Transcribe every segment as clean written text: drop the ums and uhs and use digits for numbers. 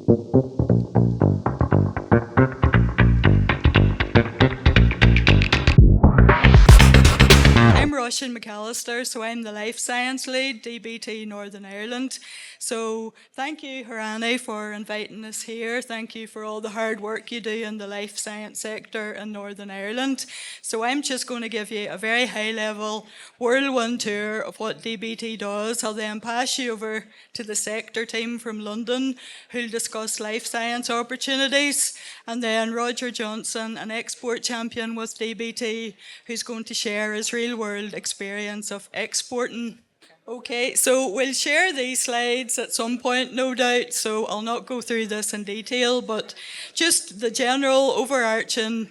I'm Russian McAllister, so I'm the Life Science Lead, DBT Northern Ireland. So thank you, Harani, for inviting us here. Thank you for all the hard work you do in the life science sector in Northern Ireland. So I'm just going to give you a very high-level whirlwind tour of what DBT does. I'll then pass you over to the sector team from London, who'll discuss life science opportunities, and then Roger Johnson, an export champion with DBT, who's going to share his real-world experience of exporting. Okay, so we'll share these slides at some point, no doubt, so I'll not go through this in detail, but just the general overarching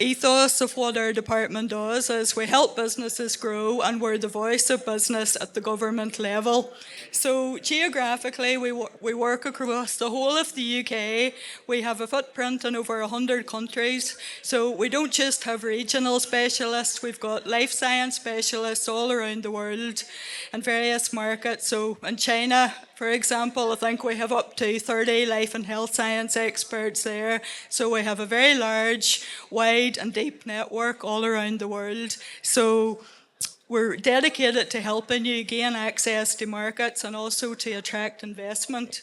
ethos of what our department does is we help businesses grow, and we're the voice of business at the government level. So geographically, we work across the whole of the UK. We have a footprint in over 100 countries. So we don't just have regional specialists, we've got life science specialists all around the world in various markets. So in China, for example, I think we have up to 30 life and health science experts there. So we have a very large, wide and deep network all around the world. So we're dedicated to helping you gain access to markets and also to attract investment.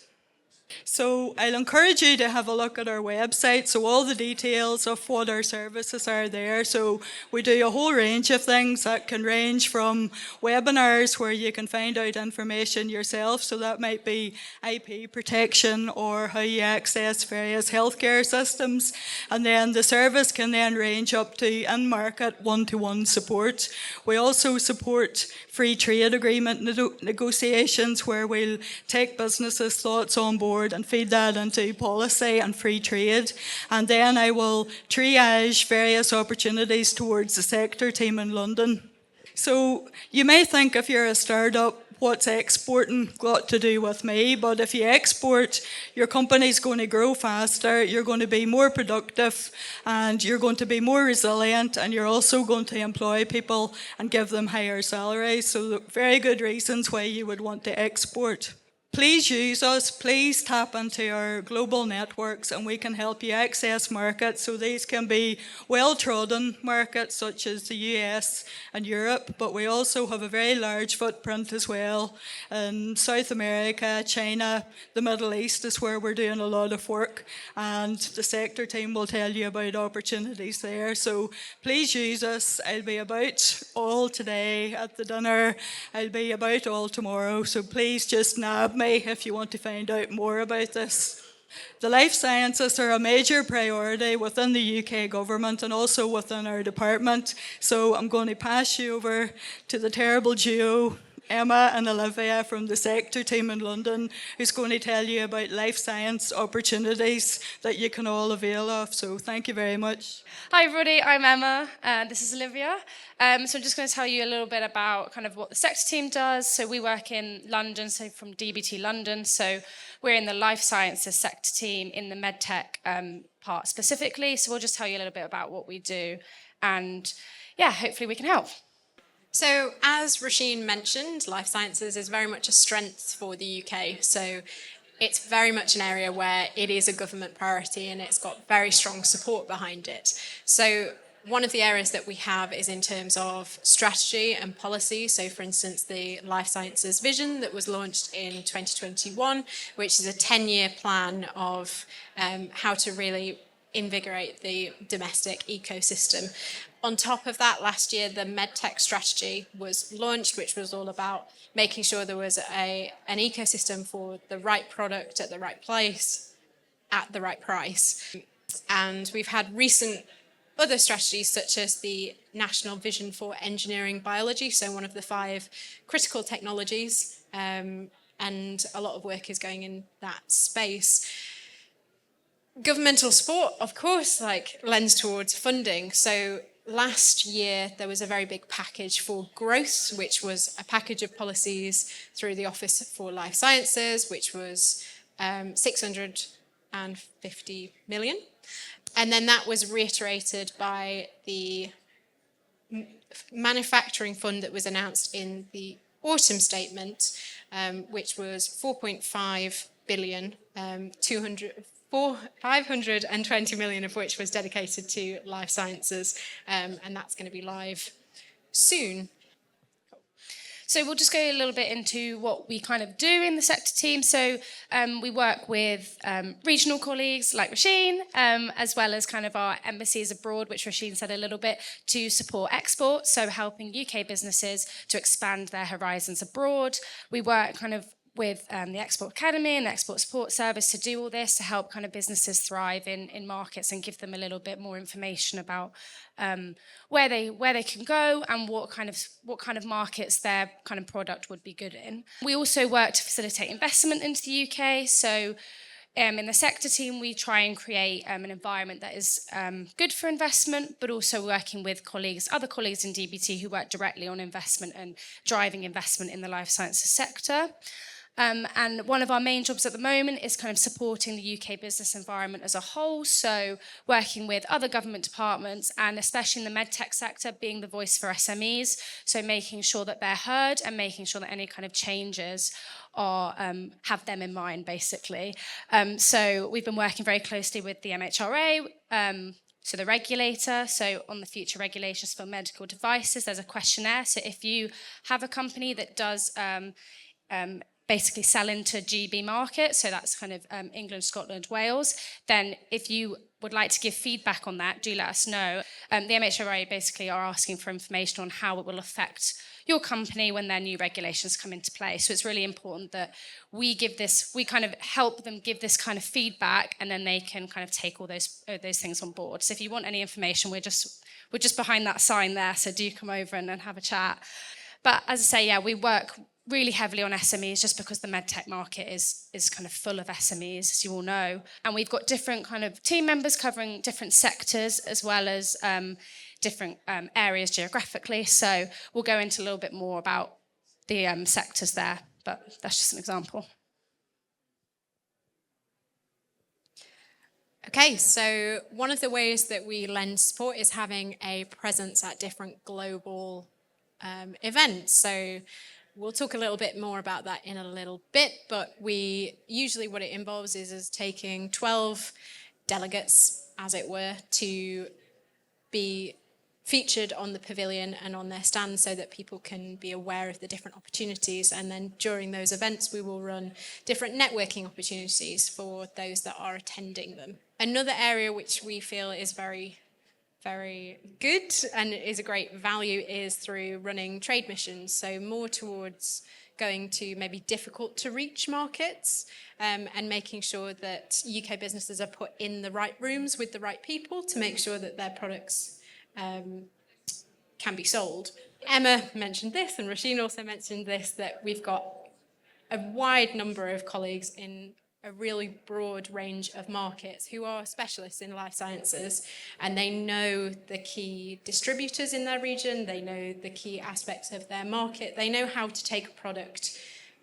So I'll encourage you to have a look at our website, so all the details of what our services are there. So we do a whole range of things that can range from webinars where you can find out information yourself, so that might be IP protection or how you access various healthcare systems, and then the service can then range up to in-market one-to-one support. We also support free trade agreement negotiations where we'll take businesses' thoughts on board and feed that into policy and free trade. And then I will triage various opportunities towards the sector team in London. So you may think if you're a startup, what's exporting got to do with me? But if you export, your company's going to grow faster, you're going to be more productive, and you're going to be more resilient, and you're also going to employ people and give them higher salaries. So very good reasons why you would want to export. Please use us, please tap into our global networks, and we can help you access markets. So these can be well-trodden markets such as the US and Europe, but we also have a very large footprint as well in South America, China, the Middle East is where we're doing a lot of work, and the sector team will tell you about opportunities there. So please use us. I'll be about all today at the dinner. I'll be about all tomorrow, so please just nab me if you want to find out more about this. The life sciences are a major priority within the UK government and also within our department. So I'm going to pass you over to the terrible duo, Emma and Olivia from the sector team in London, who's going to tell you about life science opportunities that you can all avail of. So thank you very much. Hi everybody, I'm Emma and this is Olivia. So I'm just going to tell you a little bit about kind of what the sector team does. So we work in London, so from DBT London. So we're in the life sciences sector team in the medtech part specifically. So we'll just tell you a little bit about what we do, and yeah, hopefully we can help. So as Rasheen mentioned, life sciences is very much a strength for the UK. So it's very much an area where it is a government priority and it's got very strong support behind it. So one of the areas that we have is in terms of strategy and policy. So for instance, the Life Sciences Vision that was launched in 2021, which is a 10-year plan of how to really invigorate the domestic ecosystem. On top of that, last year, the MedTech strategy was launched, which was all about making sure there was an ecosystem for the right product at the right place, at the right price. And we've had recent other strategies, such as the National Vision for Engineering Biology, so one of the 5 critical technologies, and a lot of work is going in that space. Governmental support, of course, lends towards funding. So last year, there was a very big package for growth, which was a package of policies through the Office for Life Sciences, which was 650 million. And then that was reiterated by the manufacturing fund that was announced in the autumn statement, which was 4.5 billion 520 million of which was dedicated to life sciences, and that's going to be live soon. So we'll just go a little bit into what we kind of do in the sector team. So we work with regional colleagues like Rasheen, as well as kind of our embassies abroad, which Rasheen said a little bit, to support export, so helping UK businesses to expand their horizons abroad. We work kind of with the Export Academy and the Export Support Service to do all this, to help kind of businesses thrive in markets and give them a little bit more information about where they can go and what kind of markets their kind of product would be good in. We also work to facilitate investment into the UK. So in the sector team, we try and create an environment that is good for investment, but also working with other colleagues in DBT who work directly on investment and driving investment in the life sciences sector. And one of our main jobs at the moment is kind of supporting the UK business environment as a whole, so working with other government departments and especially in the medtech sector, being the voice for SMEs, so making sure that they're heard and making sure that any kind of changes are have them in mind, basically. So we've been working very closely with the MHRA, so the regulator, so on the future regulations for medical devices, there's a questionnaire. So if you have a company that does basically sell into GB market, so that's kind of England, Scotland, Wales, then if you would like to give feedback on that, do let us know. The MHRA basically are asking for information on how it will affect your company when their new regulations come into play. So it's really important that we kind of help them give this kind of feedback, and then they can kind of take all those things on board. So if you want any information, we're just behind that sign there, so do come over and then have a chat. But as I say, yeah, we work really heavily on SMEs just because the medtech market is kind of full of SMEs, as you all know. And we've got different kind of team members covering different sectors as well as different areas geographically. So we'll go into a little bit more about the sectors there, but that's just an example. Okay, so one of the ways that we lend support is having a presence at different global events. So we'll talk a little bit more about that in a little bit, but usually what it involves is taking 12 delegates, as it were, to be featured on the pavilion and on their stands so that people can be aware of the different opportunities. And then during those events, we will run different networking opportunities for those that are attending them. Another area which we feel is very good and is a great value is through running trade missions, so more towards going to maybe difficult to reach markets and making sure that UK businesses are put in the right rooms with the right people to make sure that their products can be sold. Emma mentioned this and Rasheen also mentioned this, that we've got a wide number of colleagues in a really broad range of markets who are specialists in life sciences, and they know the key distributors in their region, they know the key aspects of their market, they know how to take a product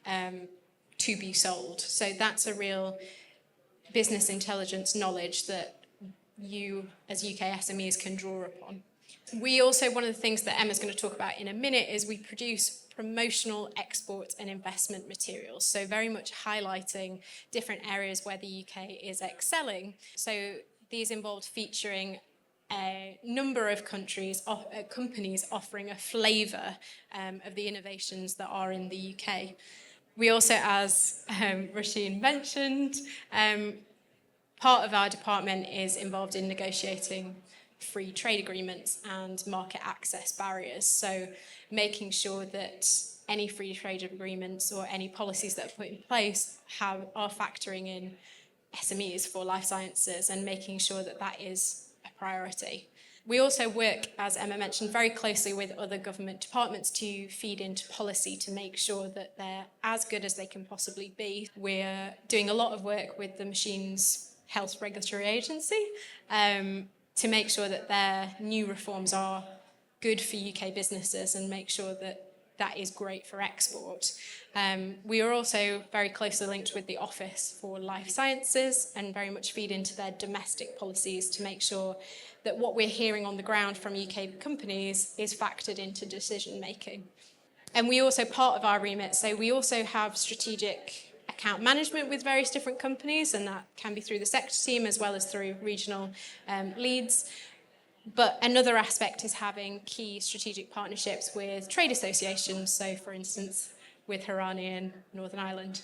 to be sold. So that's a real business intelligence knowledge that you as UK SMEs can draw upon. We also, one of the things that Emma's going to talk about in a minute is we produce promotional export and investment materials, so very much highlighting different areas where the UK is excelling. So these involved featuring a number of companies offering a flavour of the innovations that are in the UK. We also, as Rasheen mentioned, part of our department is involved in negotiating free trade agreements and market access barriers. So making sure that any free trade agreements or any policies that are put in place are factoring in SMEs for life sciences and making sure that that is a priority. We also work, as Emma mentioned, very closely with other government departments to feed into policy to make sure that they're as good as they can possibly be. We're doing a lot of work with the Machines Health Regulatory Agency to make sure that their new reforms are good for UK businesses and make sure that that is great for export. We are also very closely linked with the Office for Life Sciences and very much feed into their domestic policies to make sure that what we're hearing on the ground from UK companies is factored into decision making. And we also, part of our remit, so we also have strategic account management with various different companies, and that can be through the sector team as well as through regional leads. But another aspect is having key strategic partnerships with trade associations, so for instance, with Harani in Northern Ireland.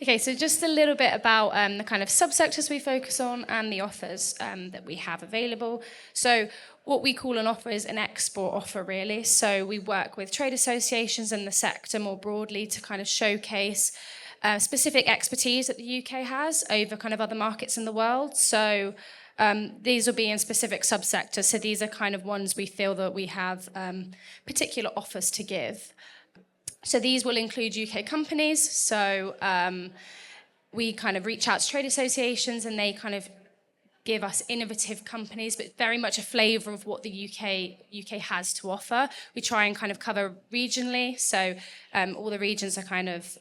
Okay, so just a little bit about the kind of subsectors we focus on and the offers that we have available. So what we call an offer is an export offer, really. So we work with trade associations and the sector more broadly to kind of showcase specific expertise that the UK has over kind of other markets in the world. So these will be in specific subsectors. So these are kind of ones we feel that we have particular offers to give. So these will include UK companies. So we kind of reach out to trade associations and they kind of give us innovative companies, but very much a flavour of what the UK has to offer. We try and kind of cover regionally. So all the regions are kind of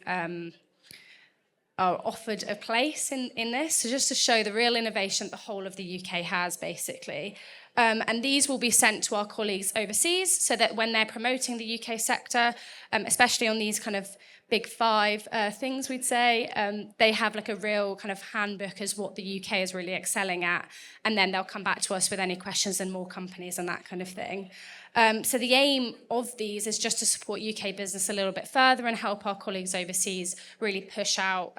are offered a place in this. So just to show the real innovation the whole of the UK has, basically. And these will be sent to our colleagues overseas so that when they're promoting the UK sector, especially on these kind of big five things, we'd say, they have like a real kind of handbook as what the UK is really excelling at. And then they'll come back to us with any questions and more companies and that kind of thing. So the aim of these is just to support UK business a little bit further and help our colleagues overseas really push out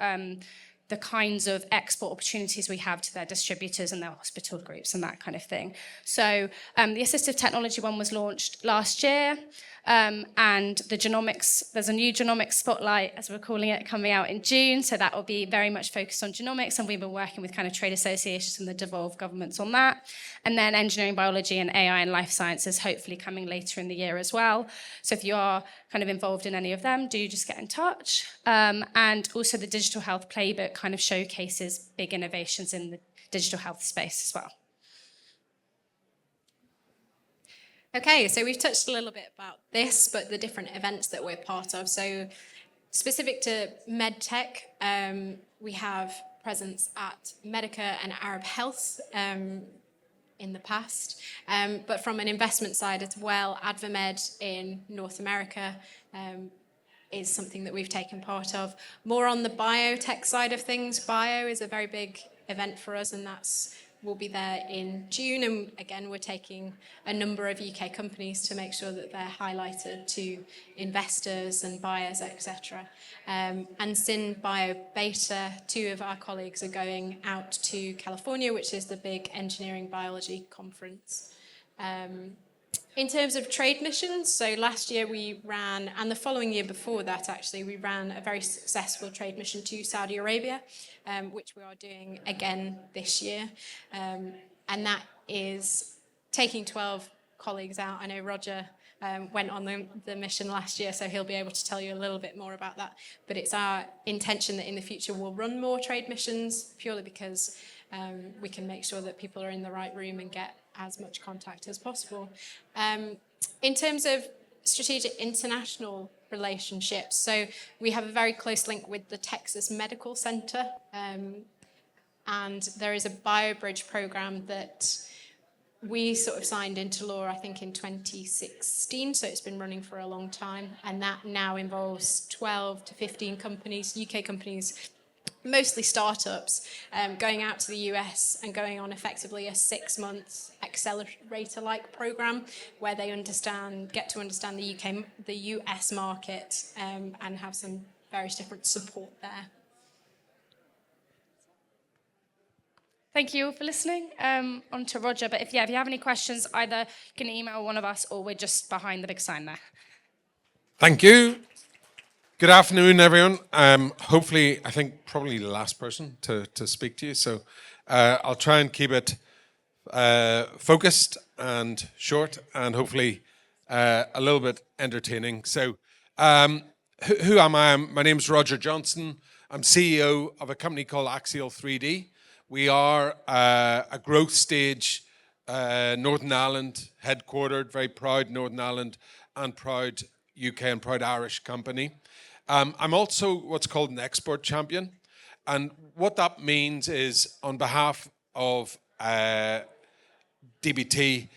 the kinds of export opportunities we have to their distributors and their hospital groups and that kind of thing. So the assistive technology one was launched last year, and the genomics, there's a new genomics spotlight, as we're calling it, coming out in June, so that will be very much focused on genomics, and we've been working with kind of trade associations and the devolved governments on that. And then engineering, biology, and AI and life sciences hopefully coming later in the year as well. So if you are kind of involved in any of them, do just get in touch. And also the digital health playbook kind of showcases big innovations in the digital health space as well. Okay, so we've touched a little bit about this, but the different events that we're part of. So specific to MedTech, we have presence at Medica and Arab Health in the past. But from an investment side as well, AdvaMed in North America is something that we've taken part of. More on the biotech side of things, bio is a very big event for us, and we'll be there in June, and again, we're taking a number of UK companies to make sure that they're highlighted to investors and buyers, etc. And Syn Bio Beta, two of our colleagues are going out to California, which is the big engineering biology conference. In terms of trade missions, so last year we ran, and the following year before that actually, we ran a very successful trade mission to Saudi Arabia, which we are doing again this year. And that is taking 12 colleagues out. I know Roger went on the mission last year, so he'll be able to tell you a little bit more about that. But it's our intention that in the future we'll run more trade missions, purely because we can make sure that people are in the right room and get as much contact as possible. In terms of strategic international relationships, so we have a very close link with the Texas Medical Center, and there is a BioBridge program that we sort of signed into law, I think, in 2016, so it's been running for a long time, and that now involves 12 to 15 companies, UK companies, mostly startups, going out to the US and going on effectively a 6-month accelerator-like program where they get to understand the US market, and have some various different support there. Thank you all for listening. On to Roger, but if you have any questions, either you can email one of us or we're just behind the big sign there. Thank you. Good afternoon, everyone. Hopefully, I think probably the last person to speak to you. So I'll try and keep it focused and short and hopefully a little bit entertaining. So who am I? My name is Roger Johnson. I'm CEO of a company called Axial 3D. We are a growth stage Northern Ireland headquartered, very proud Northern Ireland and proud UK and proud Irish company. I'm also what's called an export champion. And what that means is on behalf of DBT,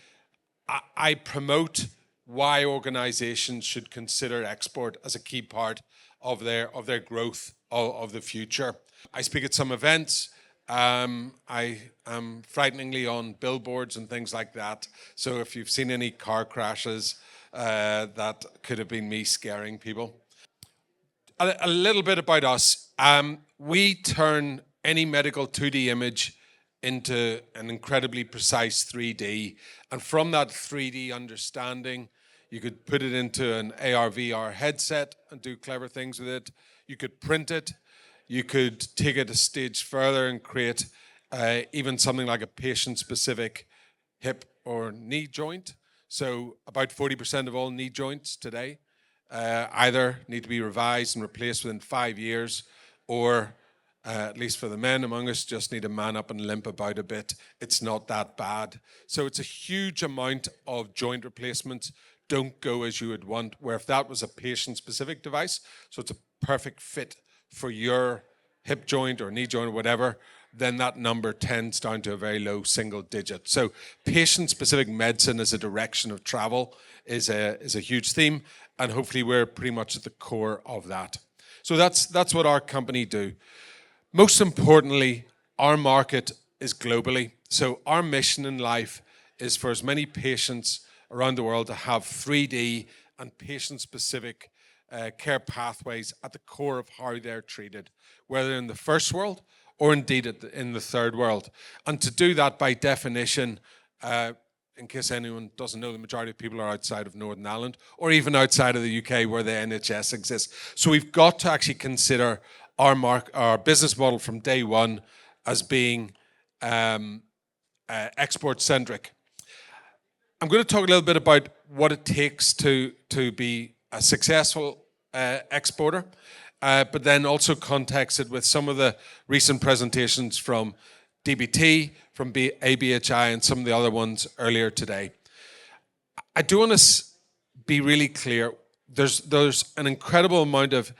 I promote why organizations should consider export as a key part of their growth of the future. I speak at some events. I am frighteningly on billboards and things like that. So if you've seen any car crashes, that could have been me scaring people. A little bit about us. We turn any medical 2D image into an incredibly precise 3D. And from that 3D understanding, you could put it into an AR, VR headset and do clever things with it. You could print it. You could take it a stage further and create even something like a patient-specific hip or knee joint. So about 40% of all knee joints today either need to be revised and replaced within 5 years, or at least for the men among us, just need to man up and limp about a bit. It's not that bad. So it's a huge amount of joint replacements don't go as you would want, where if that was a patient-specific device, so it's a perfect fit for your hip joint or knee joint or whatever, then that number tends down to a very low single digit. So patient-specific medicine as a direction of travel is a huge theme, and hopefully we're pretty much at the core of that. So that's what our company do. Most importantly, our market is globally. So our mission in life is for as many patients around the world to have 3D and patient-specific care pathways at the core of how they're treated, whether in the first world or indeed in the third world. And to do that, by definition, in case anyone doesn't know, the majority of people are outside of Northern Ireland or even outside of the UK where the NHS exists. So we've got to actually consider our business model from day one as being export-centric. I'm going to talk a little bit about what it takes to be a successful exporter, but then also context it with some of the recent presentations from DBT, from ABHI, and some of the other ones earlier today. I do want to be really clear. There's an incredible amount of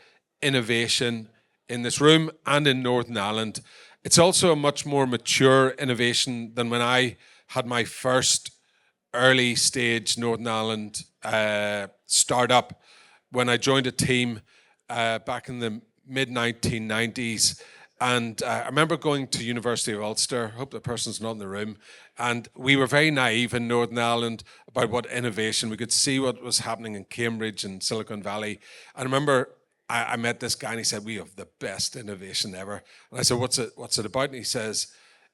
innovation in this room and in Northern Ireland. It's also a much more mature innovation than when I had my first early stage Northern Ireland startup, when I joined a team back in the mid-1990s. And I remember going to University of Ulster, hope the person's not in the room, and we were very naive in Northern Ireland about what innovation. We could see what was happening in Cambridge and Silicon Valley. I remember I met this guy and he said, "We have the best innovation ever." And I said, "What's it about?" And he says,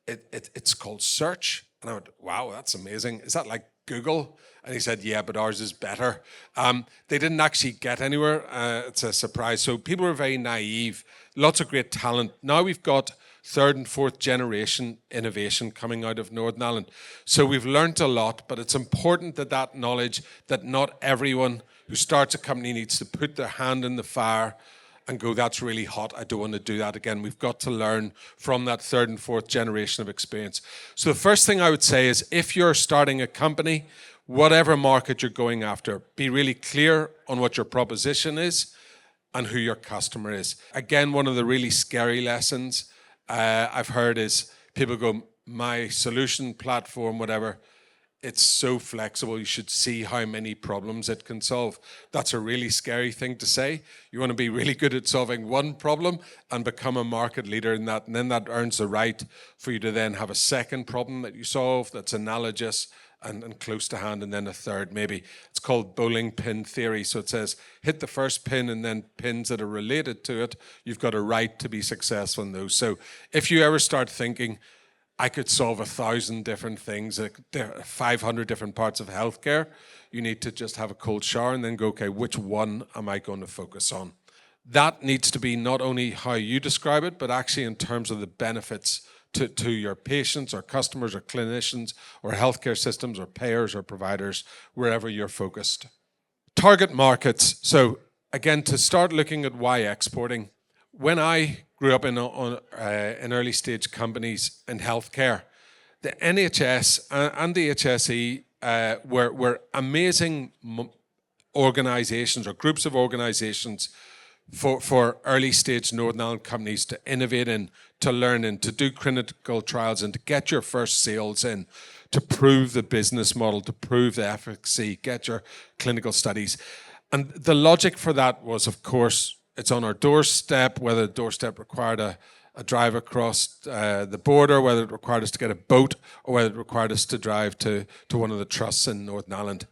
it's called search. And I went, "Wow, that's amazing. Is that like Google?" And he said, "Yeah, but ours is better." They didn't actually get anywhere. It's a surprise. So people were very naive. Lots of great talent. Now we've got third and fourth generation innovation coming out of Northern Ireland. So we've learned a lot, but it's important that knowledge, that not everyone who starts a company needs to put their hand in the fire and go, "That's really hot, I don't want to do that again." We've got to learn from that third and fourth generation of experience. So the first thing I would say is, if you're starting a company, whatever market you're going after, be really clear on what your proposition is and who your customer is. Again, one of the really scary lessons I've heard is people go, "My solution platform, whatever, it's so flexible, you should see how many problems it can solve." That's a really scary thing to say. You want to be really good at solving one problem and become a market leader in that, and then that earns the right for you to then have a second problem that you solve that's analogous and close to hand, and then a third maybe. It's called bowling pin theory. So it says, hit the first pin and then pins that are related to it. You've got a right to be successful in those. So if you ever start thinking, "I could solve 1,000 different things, 500 different parts of healthcare," you need to just have a cold shower and then go, "Okay, which one am I going to focus on?" That needs to be not only how you describe it, but actually in terms of the benefits to your patients or customers or clinicians or healthcare systems or payers or providers, wherever you're focused. Target markets. So again, to start looking at why exporting. When I grew up in early stage companies in healthcare, the NHS and the HSE were amazing organizations or groups of organizations for early stage Northern Ireland companies to innovate in, to learn in, to do clinical trials and to get your first sales in, to prove the business model, to prove the efficacy, get your clinical studies. And the logic for that was, of course, it's on our doorstep, whether the doorstep required a drive across the border, whether it required us to get a boat, or whether it required us to drive to one of the trusts in Northern Ireland.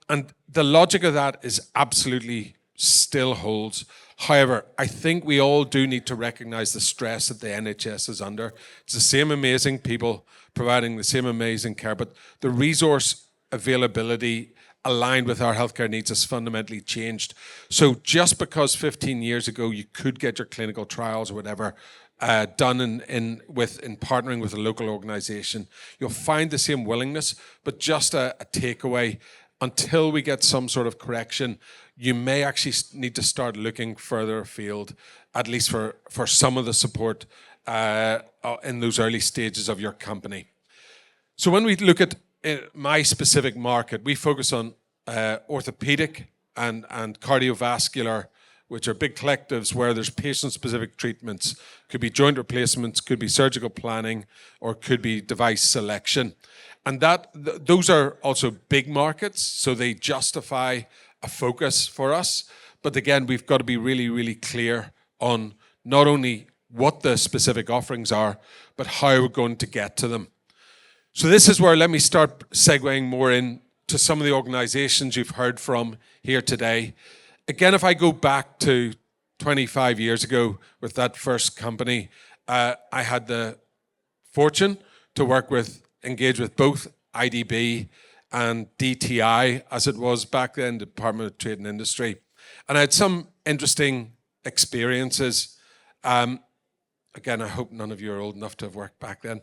And the logic of that is absolutely still holds. However, I think we all do need to recognise the stress that the NHS is under. It's the same amazing people providing the same amazing care, but the resource availability aligned with our healthcare needs has fundamentally changed. So just because 15 years ago you could get your clinical trials or whatever done in partnering with a local organisation, you'll find the same willingness, but just a takeaway. Until we get some sort of correction, you may actually need to start looking further afield, at least for some of the support in those early stages of your company. So when we look at my specific market, we focus on orthopedic and cardiovascular, which are big collectives where there's patient-specific treatments. Could be joint replacements, could be surgical planning, or could be device selection. And those are also big markets, so they justify a focus for us. But again, we've got to be really, really clear on not only what the specific offerings are, but how we're going to get to them. So this is where let me start segueing more into some of the organizations you've heard from here today. Again, if I go back to 25 years ago with that first company, I had the fortune to engage with both IDB and DTI, as it was back then, Department of Trade and Industry. And I had some interesting experiences. Again, I hope none of you are old enough to have worked back then.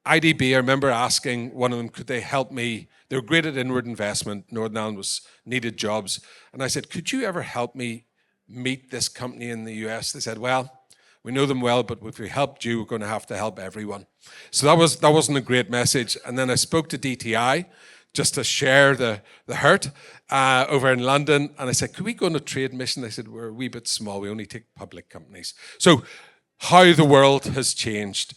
IDB, I remember asking one of them, could they help me? They were great at inward investment. Northern Ireland needed jobs. And I said, could you ever help me meet this company in the US? They said, well, we know them well, but if we helped you, we're going to help everyone. So that wasn't a great message. And then I spoke to DTI just to share the hurt over in London. And I said, could we go on a trade mission? They said, we're a wee bit small. We only take public companies. So how the world has changed.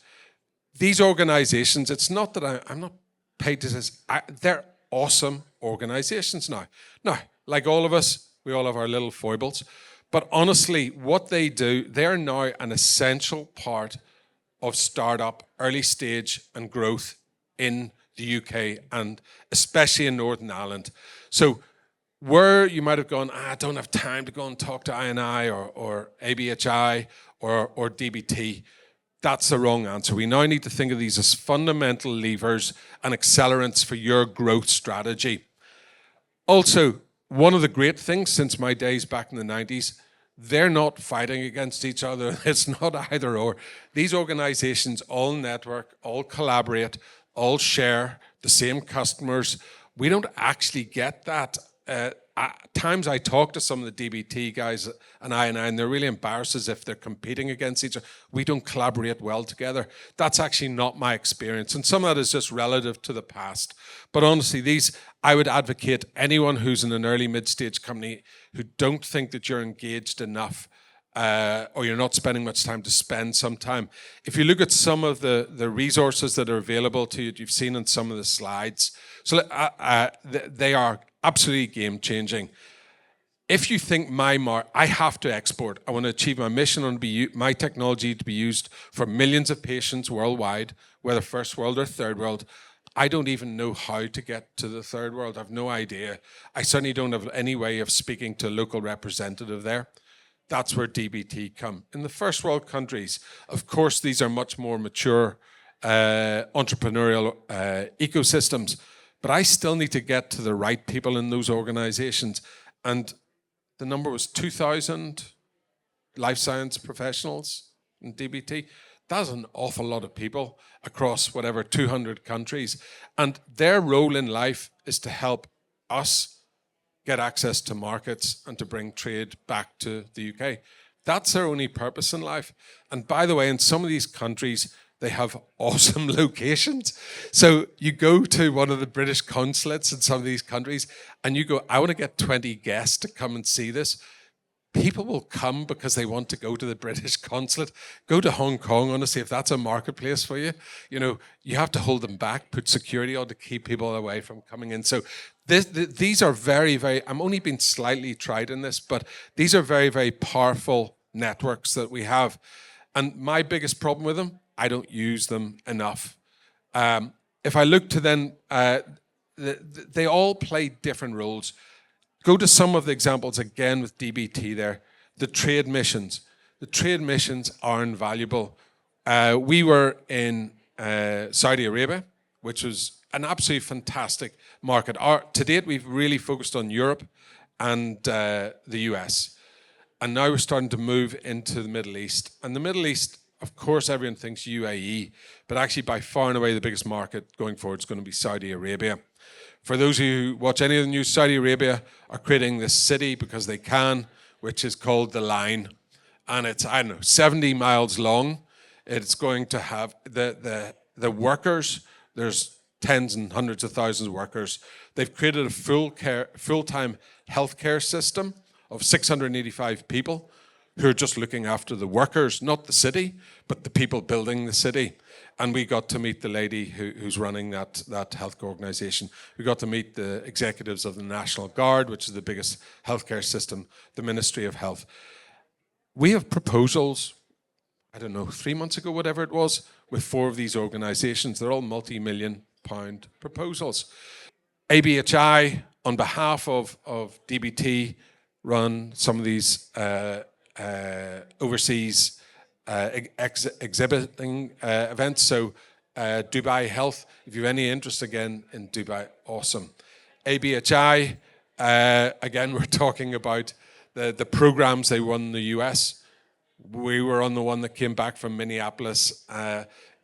These organizations, it's not that I'm not paid to this. They're awesome organizations now. Now, like all of us, we all have our little foibles. But honestly, what they do, they're now an essential part of startup, early stage and growth in the UK and especially in Northern Ireland. So where you might have gone, I don't have time to go and talk to INI or ABHI or DBT, that's the wrong answer. We now need to think of these as fundamental levers and accelerants for your growth strategy. Also, one of the great things since my days back in the 90s, they're not fighting against each other. It's not either or. These organizations all network, all collaborate, all share the same customers. We don't actually get that. At times I talk to some of the DBT guys and and they're really embarrassed as if they're competing against each other. We don't collaborate well together. That's actually not my experience. And some of that is just relative to the past. But honestly, I would advocate anyone who's in an early mid-stage company who don't think that you're engaged enough or you're not spending much time to spend some time. If you look at some of the resources that are available to you, you've seen on some of the slides. So they are absolutely game-changing. If you think I have to export, I want to achieve my mission, I want my technology to be used for millions of patients worldwide, whether first world or third world, I don't even know how to get to the third world. I have no idea. I certainly don't have any way of speaking to a local representative there. That's where DBT come. In the first world countries, of course, these are much more mature entrepreneurial ecosystems, but I still need to get to the right people in those organizations. And the number was 2,000 life science professionals in DBT. That's an awful lot of people across 200 countries. And their role in life is to help us get access to markets and to bring trade back to the UK. That's their only purpose in life. And by the way, in some of these countries, they have awesome locations. So you go to one of the British consulates in some of these countries and you go, I want to get 20 guests to come and see this. people will come because they want to go to the British consulate. Go to Hong Kong, honestly, if that's a marketplace for you. You know, you have to hold them back, put security on to keep people away from coming in. So these are very, very, I'm only being slightly tried in this, but these are very, very powerful networks that we have. And my biggest problem with them, I don't use them enough. If I look to then, they all play different roles. Go to some of the examples again with DBT there. The trade missions. The trade missions are invaluable. We were in Saudi Arabia, which was an absolutely fantastic market. To date, we've really focused on Europe and the US. And now we're starting to move into the Middle East. And the Middle East, of course, everyone thinks UAE, but actually by far and away the biggest market going forward is going to be Saudi Arabia. For those of you who watch any of the news, Saudi Arabia are creating this city because they can, which is called the Line. And it's, 70 miles long. It's going to have the workers, there's tens and hundreds of thousands of workers. They've created a full-time healthcare system of 685 people who are just looking after the workers, not the city, but the people building the city. And we got to meet the lady who's running that health organization. We got to meet the executives of the National Guard, which is the biggest healthcare system, the Ministry of Health. We have proposals, 3 months ago, whatever it was, with 4 of these organizations. They're all multi-million-pound proposals. ABHI, on behalf of DBT, run some of these overseas exhibiting events. So Dubai Health, if you have any interest again in Dubai, awesome. ABHI, again, we're talking about the programs they run in the US. We were on the one that came back from Minneapolis.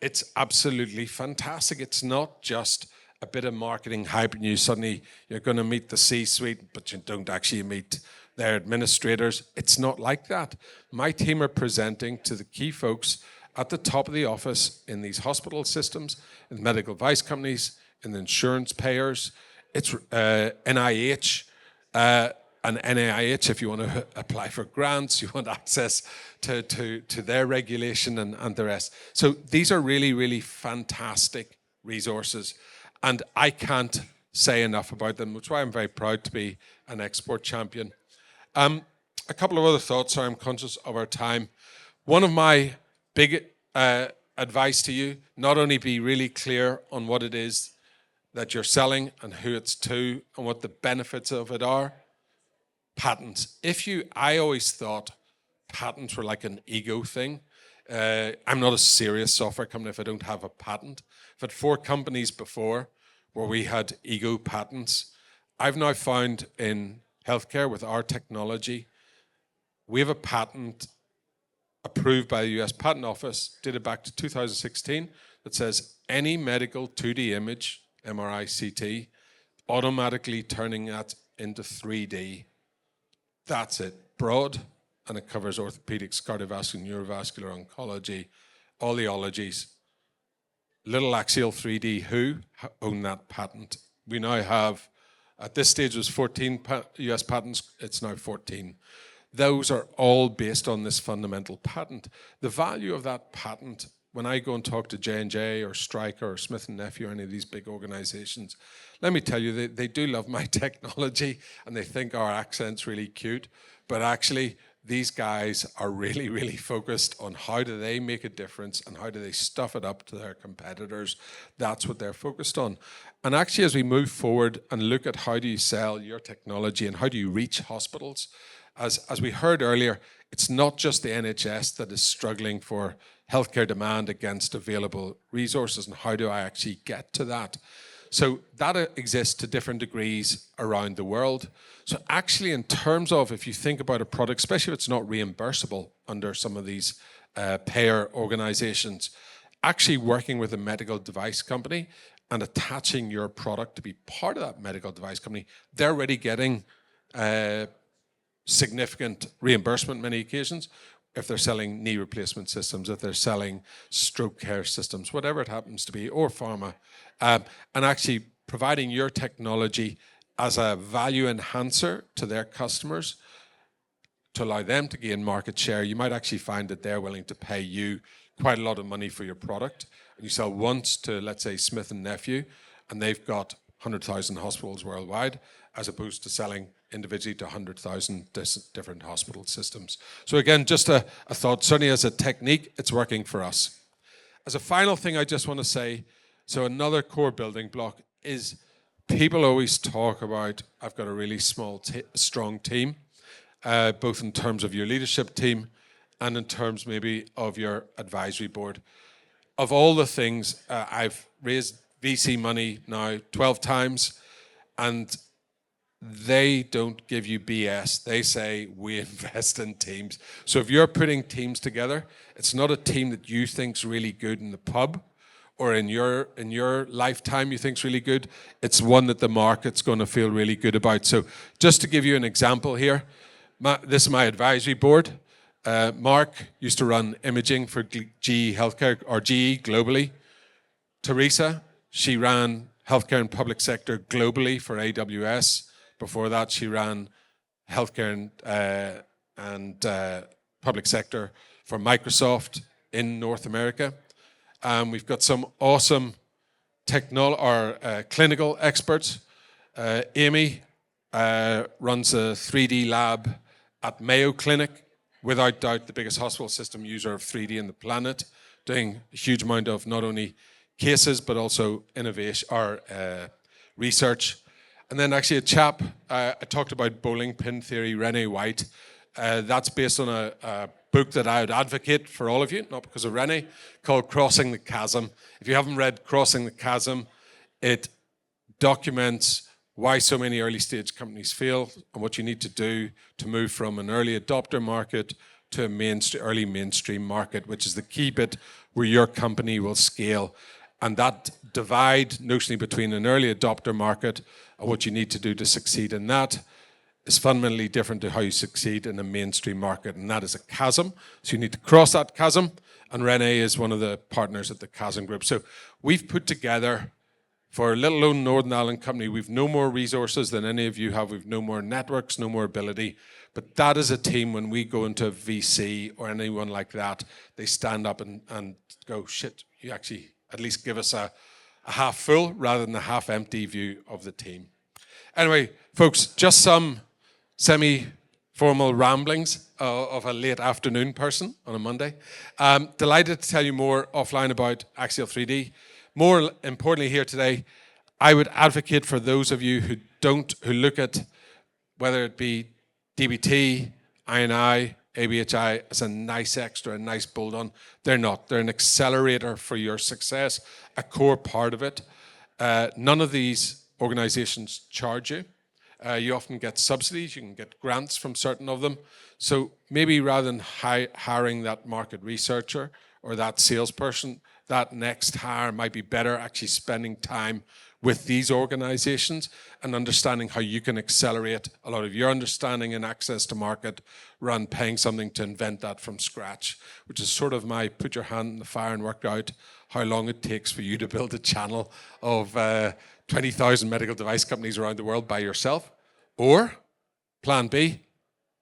It's absolutely fantastic. It's not just a bit of marketing hype and suddenly you're going to meet the C-suite, but you don't actually meet their administrators. It's not like that. My team are presenting to the key folks at the top of the office in these hospital systems, in medical device companies, in the insurance payers. It's NIH and NIH, if you want to apply for grants, you want access to their regulation and the rest. So these are really, really fantastic resources. And I can't say enough about them, which is why I'm very proud to be an export champion. A couple of other thoughts, sorry, I'm conscious of our time. One of my big advice to you, not only be really clear on what it is that you're selling and who it's to and what the benefits of it are, patents. I always thought patents were like an ego thing. I'm not a serious software company if I don't have a patent. I've had 4 companies before where we had ego patents. I've now found in healthcare with our technology, we have a patent approved by the US Patent Office, dated back to 2016, that says any medical 2D image, MRI, CT, automatically turning that into 3D. That's it, broad, and it covers orthopedics, cardiovascular, neurovascular, oncology, all the ologies. Little axial 3D, who own that patent? We now have, at this stage, it was 14 US patents, it's now 14. Those are all based on this fundamental patent. The value of that patent, when I go and talk to J&J or Stryker or Smith & Nephew or any of these big organizations, let me tell you, they do love my technology and they think our accent's really cute, but actually these guys are really, really focused on how do they make a difference and how do they stuff it up to their competitors. That's what they're focused on. And actually, as we move forward and look at how do you sell your technology and how do you reach hospitals, as we heard earlier, it's not just the NHS that is struggling for healthcare demand against available resources, and how do I actually get to that? So that exists to different degrees around the world. So actually, in terms of, if you think about a product, especially if it's not reimbursable under some of these payer organizations, actually working with a medical device company and attaching your product to be part of that medical device company, they're already getting significant reimbursement many occasions. If they're selling knee replacement systems, if they're selling stroke care systems, whatever it happens to be, or pharma, and actually providing your technology as a value enhancer to their customers, to allow them to gain market share, you might actually find that they're willing to pay you quite a lot of money for your product. And you sell once to, let's say, Smith and Nephew, and they've got 100,000 hospitals worldwide, as opposed to selling individually to 100,000 different hospital systems. So again, just a thought, certainly as a technique, it's working for us. As a final thing, I just want to say, so another core building block is people always talk about, I've got a really strong team, both in terms of your leadership team and in terms maybe of your advisory board. Of all the things, I've raised VC money now 12 times, and they don't give you BS. They say, we invest in teams. So if you're putting teams together, it's not a team that you think's really good in the pub or in your lifetime you think's really good. It's one that the market's going to feel really good about. So just to give you an example here, this is my advisory board. Mark used to run imaging for GE Healthcare, or GE globally. Teresa, she ran healthcare and public sector globally for AWS. Before that, she ran healthcare and public sector for Microsoft in North America. We've got some awesome clinical experts. Amy runs a 3D lab at Mayo Clinic, without doubt the biggest hospital system user of 3D in the planet, doing a huge amount of not only cases but also innovation or research. And then actually a chap, I talked about bowling pin theory, Rene White. That's based on a book that I would advocate for all of you, not because of Rene, called Crossing the Chasm. If you haven't read Crossing the Chasm, it documents why so many early stage companies fail and what you need to do to move from an early adopter market to a early mainstream market, which is the key bit where your company will scale. And that divide notionally between an early adopter market and what you need to do to succeed in that is fundamentally different to how you succeed in a mainstream market, and that is a chasm. So you need to cross that chasm, and Rene is one of the partners at the Chasm Group. So we've put together, for a little known Northern Ireland company, we've no more resources than any of you have. We've no more networks, no more ability. But that is a team, when we go into a VC or anyone like that, they stand up and go, shit, you actually at least give us a half full rather than a half empty view of the team. Anyway, folks, just some semi-formal ramblings of a late afternoon person on a Monday. Delighted to tell you more offline about Axial 3D. More importantly here today, I would advocate for those of you who look at whether it be DBT, I&I, ABHI as a nice extra, a nice bolt-on. They're not. They're an accelerator for your success, a core part of it. None of these organizations charge you. You often get subsidies, you can get grants from certain of them. So maybe rather than hiring that market researcher or that salesperson, that next hire might be better actually spending time with these organizations and understanding how you can accelerate a lot of your understanding and access to market rather than paying something to invent that from scratch, which is sort of my put your hand in the fire and work out how long it takes for you to build a channel of 20,000 medical device companies around the world by yourself. Or, plan B,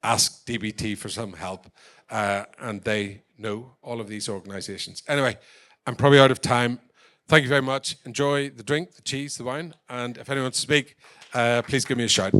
ask DBT for some help. And they know all of these organizations. Anyway, I'm probably out of time. Thank you very much. Enjoy the drink, the cheese, the wine. And if anyone wants to speak, please give me a shout.